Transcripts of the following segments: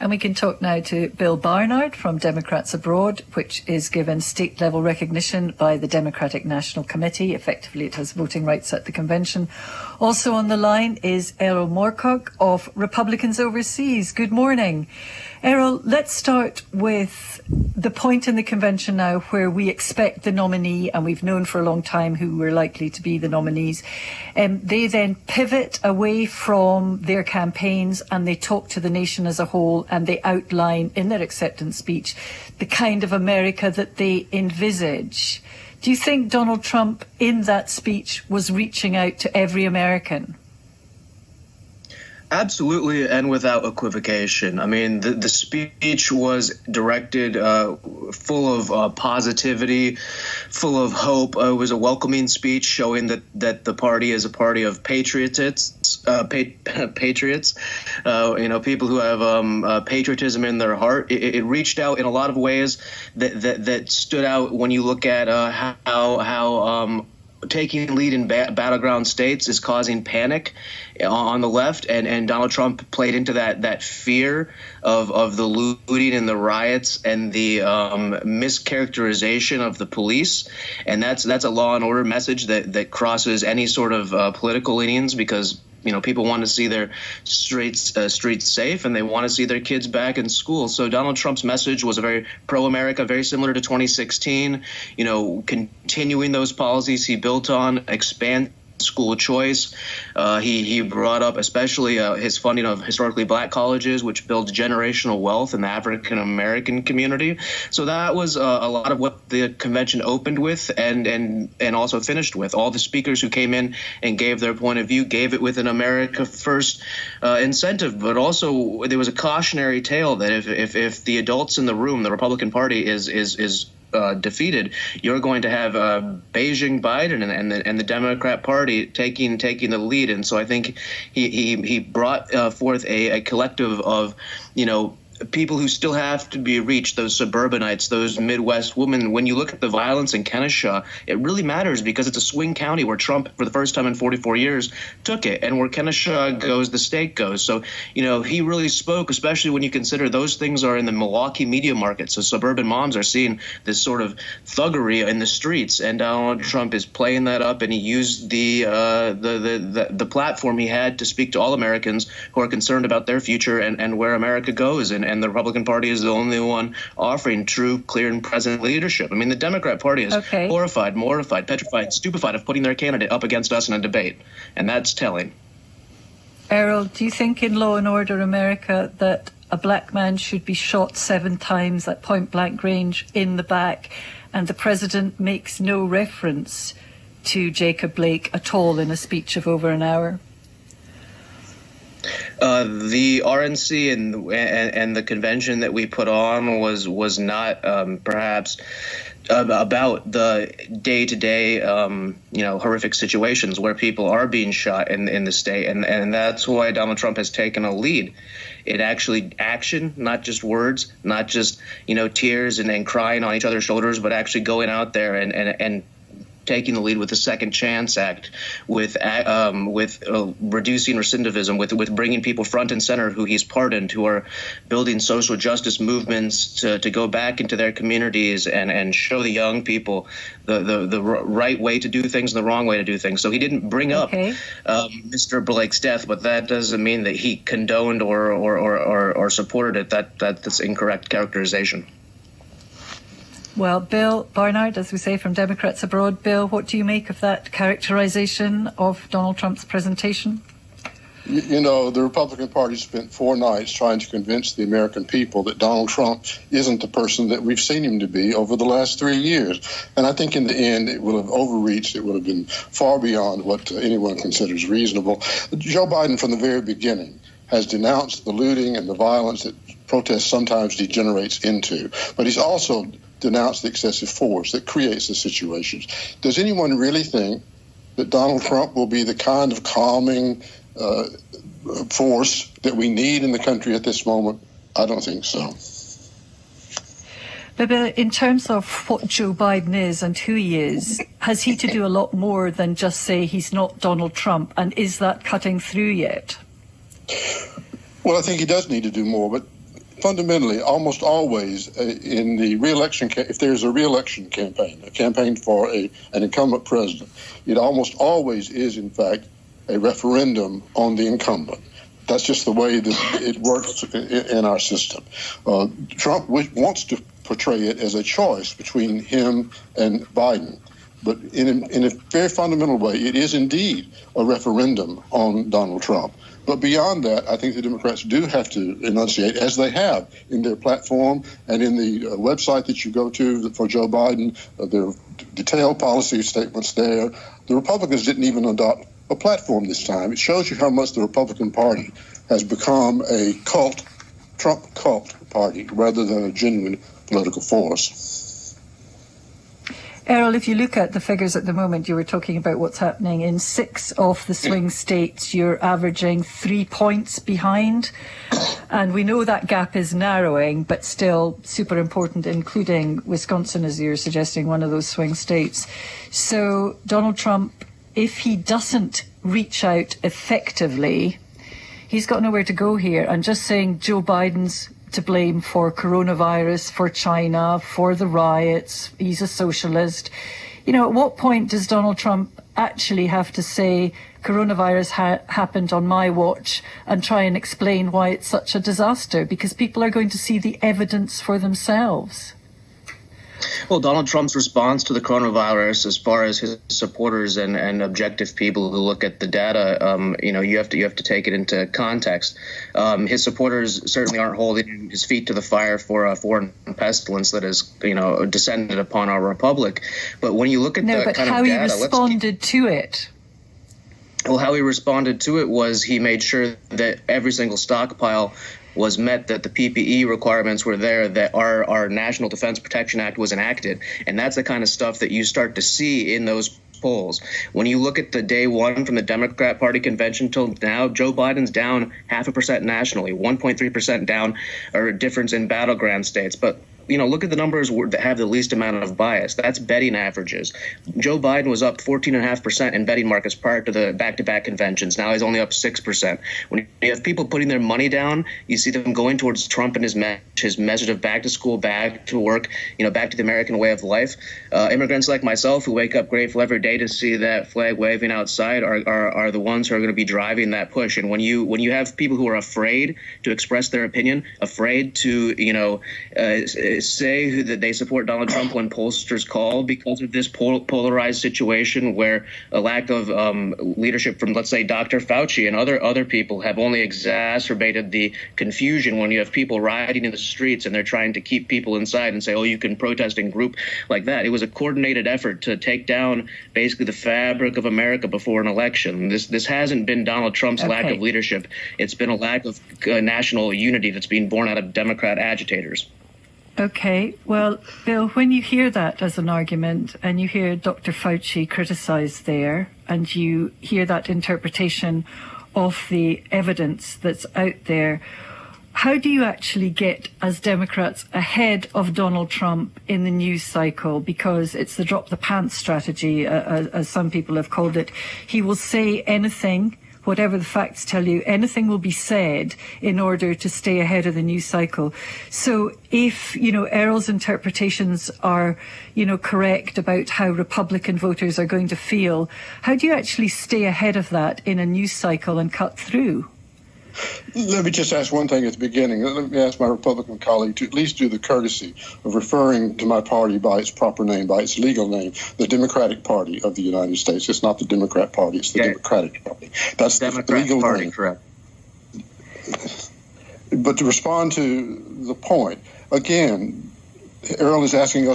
And we can talk now to Bill Barnard from Democrats Abroad, which is given state-level recognition by the Democratic National Committee. Effectively, it has voting rights at the convention. Also on the line is Erol Morkoc of Republicans Overseas. Good morning. Erol, let's start with the point in the convention now where we expect the nominee, and we've known for a long time who were likely to be the nominees. They then pivot away from their campaigns and they talk to the nation as a whole, and they outline in their acceptance speech the kind of America that they envisage. Do you think Donald Trump in that speech was reaching out to every American? Absolutely, and without equivocation. I mean, the speech was directed, full of positivity, full of hope. It was a welcoming speech showing that the party is a party of patriots, people who have patriotism in their heart. It reached out in a lot of ways that stood out when you look at how taking lead in battleground states is causing panic on the left, and Donald Trump played into that fear of the looting and the riots and the mischaracterization of the police, and that's a law and order message that crosses any sort of political leanings, because people want to see their streets safe, and they want to see their kids back in school. So Donald Trump's message was a very pro-America, very similar to 2016, continuing those policies he built on, expand school choice. He brought up especially his funding of historically black colleges, which builds generational wealth in the African American community. So that was a lot of what the convention opened with and also finished with. All the speakers who came in and gave their point of view gave it with an America First incentive, but also there was a cautionary tale that if the adults in the room, the Republican Party, is defeated, you're going to have Beijing Biden and the Democrat Party taking the lead. And so I think he brought forth a collective of people who still have to be reached, those suburbanites, those Midwest women. When you look at the violence in Kennesaw, it really matters because it's a swing county where Trump, for the first time in 44 years, took it. And where Kennesaw goes, the state goes. So, he really spoke, especially when you consider those things are in the Milwaukee media market. So suburban moms are seeing this sort of thuggery in the streets. And Donald Trump is playing that up, and he used the platform he had to speak to all Americans who are concerned about their future and where America goes. And the Republican Party is the only one offering true, clear, and present leadership. I mean, the Democrat Party is horrified, mortified, petrified, stupefied of putting their candidate up against us in a debate, and that's telling. Errol, do you think in Law and Order America that a black man should be shot 7 times at point-blank range in the back, and the president makes no reference to Jacob Blake at all in a speech of over an hour? The RNC and the convention that we put on was not perhaps about the day-to-day horrific situations where people are being shot in the state, and that's why Donald Trump has taken a lead. It actually action, not just words, not just tears and crying on each other's shoulders, but actually going out there and taking the lead with the Second Chance Act, with reducing recidivism, with bringing people front and center who he's pardoned, who are building social justice movements to go back into their communities and show the young people the right way to do things and the wrong way to do things. So he didn't bring up Mr. Blake's death, but that doesn't mean that he condoned or supported it. That's incorrect characterization. Well, Bill Barnard, as we say, from Democrats Abroad. Bill, what do you make of that characterization of Donald Trump's presentation? The Republican Party spent 4 nights trying to convince the American people that Donald Trump isn't the person that we've seen him to be over the last 3 years. And I think in the end, it will have overreached. It would have been far beyond what anyone considers reasonable. Joe Biden, from the very beginning, has denounced the looting and the violence that protest sometimes degenerates into. But he's also denounced the excessive force that creates the situations. Does anyone really think that Donald Trump will be the kind of calming force that we need in the country at this moment? I don't think so. But in terms of what Joe Biden is and who he is, has he to do a lot more than just say he's not Donald Trump? And is that cutting through yet? Well, I think he does need to do more, but fundamentally, almost always in the re-election, if there's a re-election campaign, a campaign for an incumbent president, it almost always is, in fact, a referendum on the incumbent. That's just the way that it works in our system. Trump wants to portray it as a choice between him and Biden. But in a very fundamental way, it is indeed a referendum on Donald Trump. But beyond that, I think the Democrats do have to enunciate, as they have in their platform and in the website that you go to for Joe Biden, there are detailed policy statements there. The Republicans didn't even adopt a platform this time. It shows you how much the Republican Party has become a cult, Trump cult party, rather than a genuine political force. Erol, if you look at the figures at the moment, you were talking about what's happening in 6 of the swing states. You're averaging 3 points behind. And we know that gap is narrowing, but still super important, including Wisconsin, as you're suggesting, one of those swing states. So Donald Trump, if he doesn't reach out effectively, he's got nowhere to go here. And just saying Joe Biden's to blame for coronavirus, for China, for the riots, he's a socialist. You know, at what point does Donald Trump actually have to say coronavirus happened on my watch and try and explain why it's such a disaster? Because people are going to see the evidence for themselves. Well, Donald Trump's response to the coronavirus, as far as his supporters and objective people who look at the data, you have to take it into context. His supporters certainly aren't holding his feet to the fire for a foreign pestilence that has, descended upon our republic. But when you look at the kind of data, how he responded to it. Well, how he responded to it was he made sure that every single stockpile was met, that the PPE requirements were there, that our National Defense Protection Act was enacted. And that's the kind of stuff that you start to see in those polls. When you look at the day one from the Democrat Party convention till now, Joe Biden's down 0.5% nationally, 1.3% down, or difference in battleground states. But look at the numbers that have the least amount of bias. That's betting averages. Joe Biden was up 14.5% in betting markets prior to the back-to-back conventions. Now he's only up 6%. When you have people putting their money down, you see them going towards Trump and his message of back to school, back to work, back to the American way of life. Immigrants like myself who wake up grateful every day to see that flag waving outside are the ones who are going to be driving that push. And when you have people who are afraid to express their opinion, afraid to say that they support Donald Trump when pollsters call because of this polarized situation where a lack of leadership from, let's say, Dr. Fauci and other people have only exacerbated the confusion when you have people rioting in the streets and they're trying to keep people inside and say, oh, you can protest in group like that. It was a coordinated effort to take down basically the fabric of America before an election. This hasn't been Donald Trump's lack of leadership. It's been a lack of national unity that's being born out of Democrat agitators. Okay, well, Bill, when you hear that as an argument and you hear Dr. Fauci criticised there and you hear that interpretation of the evidence that's out there, how do you actually get, as Democrats, ahead of Donald Trump in the news cycle? Because it's the drop the pants strategy, as some people have called it. He will say anything, whatever the facts tell you, anything will be said in order to stay ahead of the news cycle. So if, Erol's interpretations are, correct about how Republican voters are going to feel, how do you actually stay ahead of that in a news cycle and cut through? Let me just ask one thing at the beginning. Let me ask my Republican colleague to at least do the courtesy of referring to my party by its proper name, by its legal name, the Democratic Party of the United States. It's not the Democrat Party, it's the Democratic Party. That's the legal Party, name. Correct. But to respond to the point, again, Erol is asking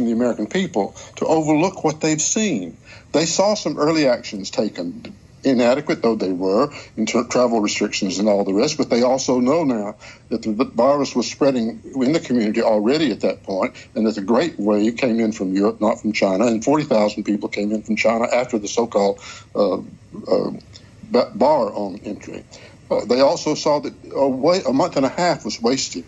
the American people to overlook what they've seen. They saw some early actions taken, inadequate though they were, in travel restrictions and all the rest, but they also know now that the virus was spreading in the community already at that point, and that the great wave came in from Europe, not from China, and 40,000 people came in from China after the so-called bar on entry. They also saw that a month and a half was wasted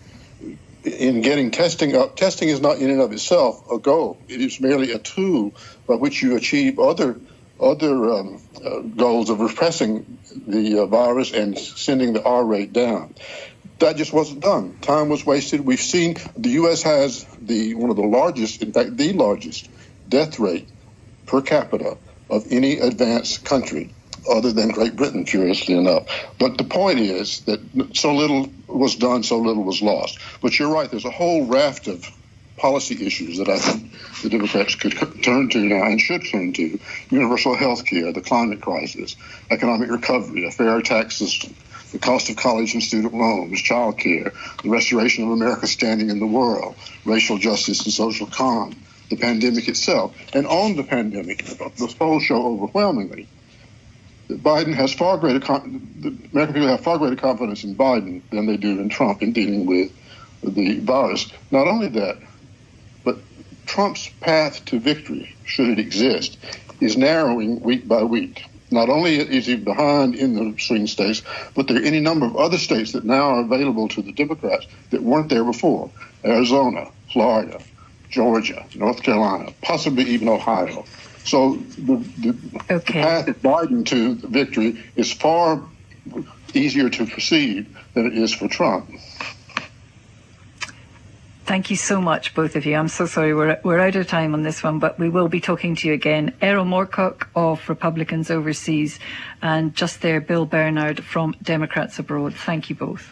in getting testing up. Testing is not in and of itself a goal. It is merely a tool by which you achieve other goals of repressing the virus and sending the R rate down. That just wasn't done. Time was wasted. We've seen the U.S. has one of the largest, in fact, the largest death rate per capita of any advanced country other than Great Britain, curiously enough. But the point is that so little was done, so little was lost. But you're right, there's a whole raft of policy issues that I think the Democrats could turn to now and should turn to. Universal health care, the climate crisis, economic recovery, a fair tax system, the cost of college and student loans, child care, the restoration of America's standing in the world, racial justice and social calm, the pandemic itself. And on the pandemic, the polls show overwhelmingly that Biden has the American people have far greater confidence in Biden than they do in Trump in dealing with the virus. Not only that, but Trump's path to victory, should it exist, is narrowing week by week. Not only is he behind in the swing states, but there are any number of other states that now are available to the Democrats that weren't there before. Arizona, Florida, Georgia, North Carolina, possibly even Ohio. So the path of Biden to victory is far easier to proceed than it is for Trump. Thank you so much, both of you. I'm so sorry we're out of time on this one, but we will be talking to you again. Erol Morkoc of Republicans Overseas, and just there, Bill Barnard from Democrats Abroad. Thank you both.